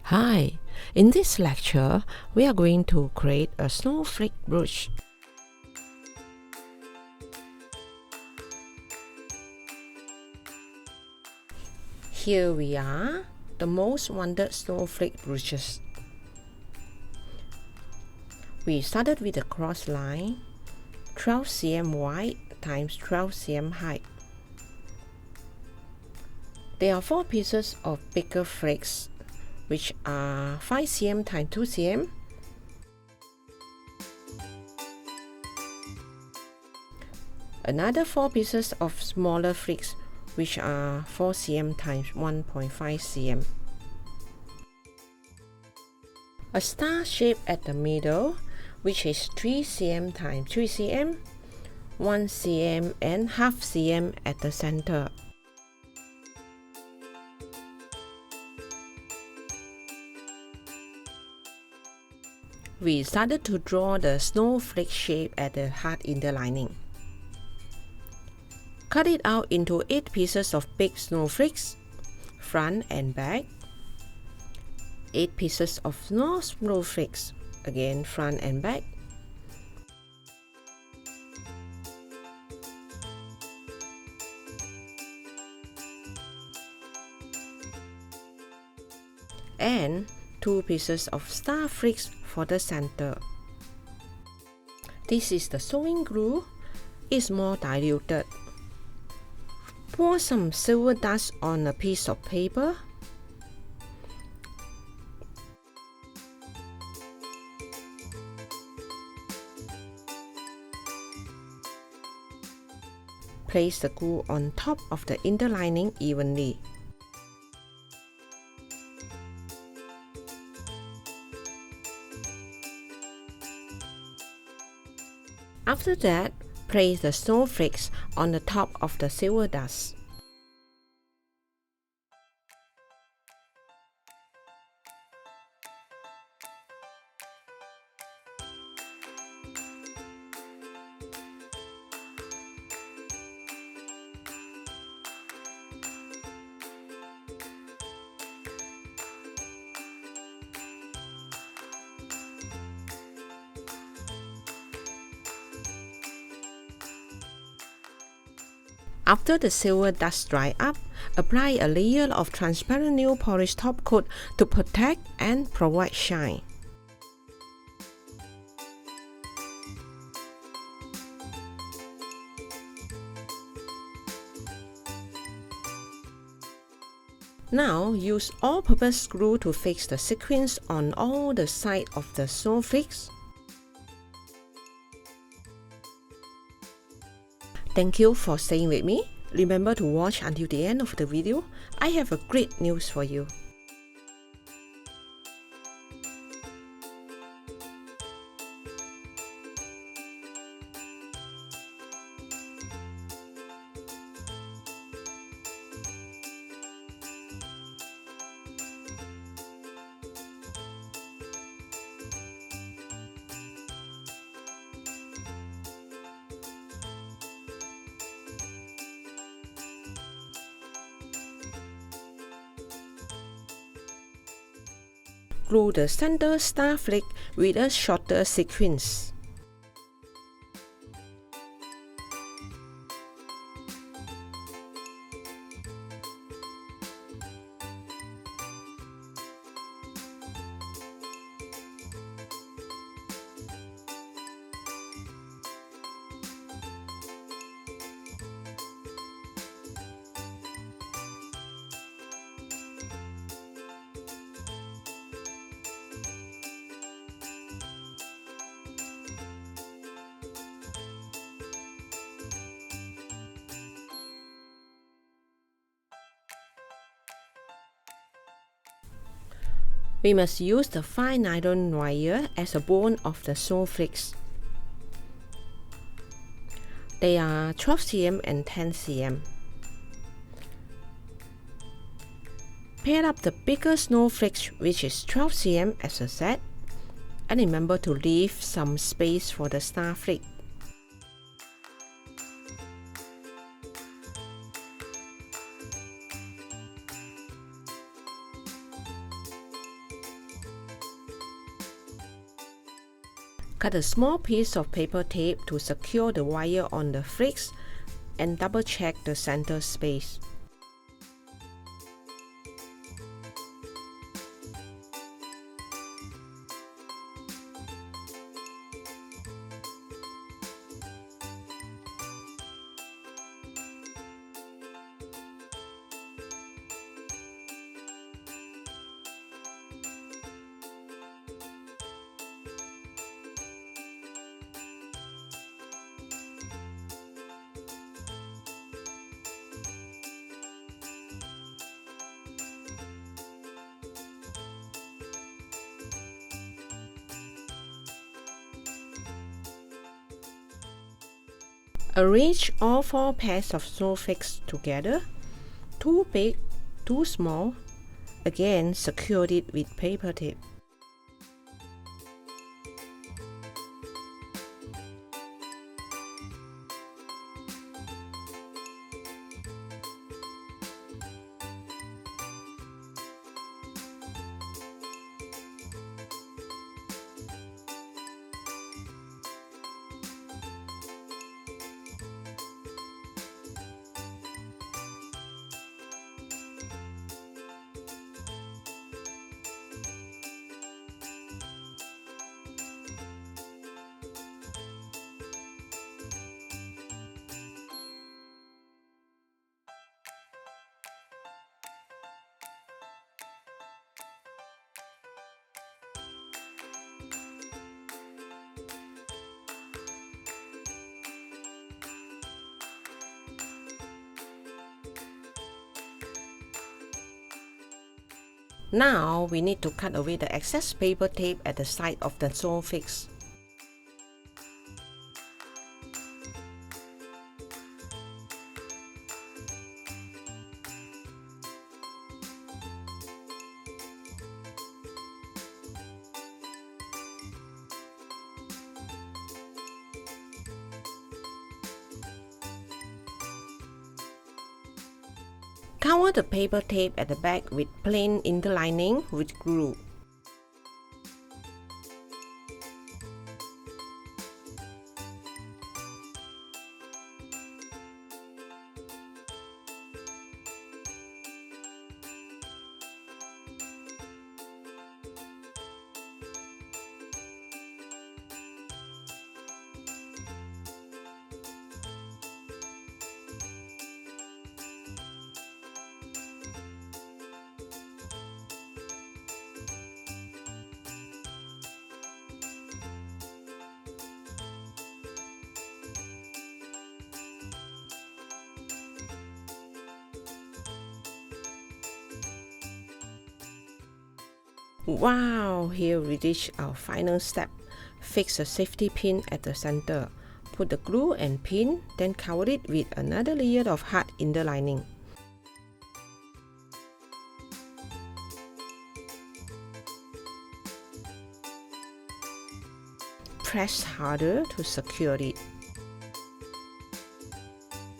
Hi, in this lecture, we are going to create a snowflake brooch. Here we are, the most wanted snowflake brooches. We started with a cross line, 12 cm wide times 12 cm height. There are 4 pieces of bigger flakes, which are 5 cm times 2 cm, another 4 pieces of smaller flakes, which are 4 cm times 1.5 cm, a star shape at the middle, which is 3 cm times 3 cm, 1 cm and half cm at the center. We started to draw the snowflake shape at the heart in the lining. Cut it out into 8 pieces of big snowflakes, front and back. 8 pieces of small snowflakes, again front and back. And 2 pieces of star flakes for the center. This is the sewing glue. It's more diluted. Pour some silver dust on a piece of paper. Place the glue on top of the inner lining evenly. After that, place the snowflakes on the top of the silver dust. After the silver dust dry up, apply a layer of transparent nail polish top coat to protect and provide shine. Now use all-purpose glue to fix the sequins on all the sides of the snowflakes. Thank you for staying with me. Remember to watch until the end of the video. I have a great news for you. Glue the center star flake with a shorter sequence. We must use the fine nylon wire as a bone of the snowflakes. They are 12 cm and 10 cm. Pair up the bigger snowflakes, which is 12 cm as a set, and remember to leave some space for the star flake. Cut a small piece of paper tape to secure the wire on the flicks and double check the center space. Arrange all 4 pairs of snowflakes together, 2 big, 2 small. Again, secure it with paper tape. Now we need to cut away the excess paper tape at the side of the snowflakes. Cover the paper tape at the back with plain inner lining with glue. Wow, here we reach our final step. Fix a safety pin at the center. Put the glue and pin, then cover it with another layer of hard inner lining. Press harder to secure it.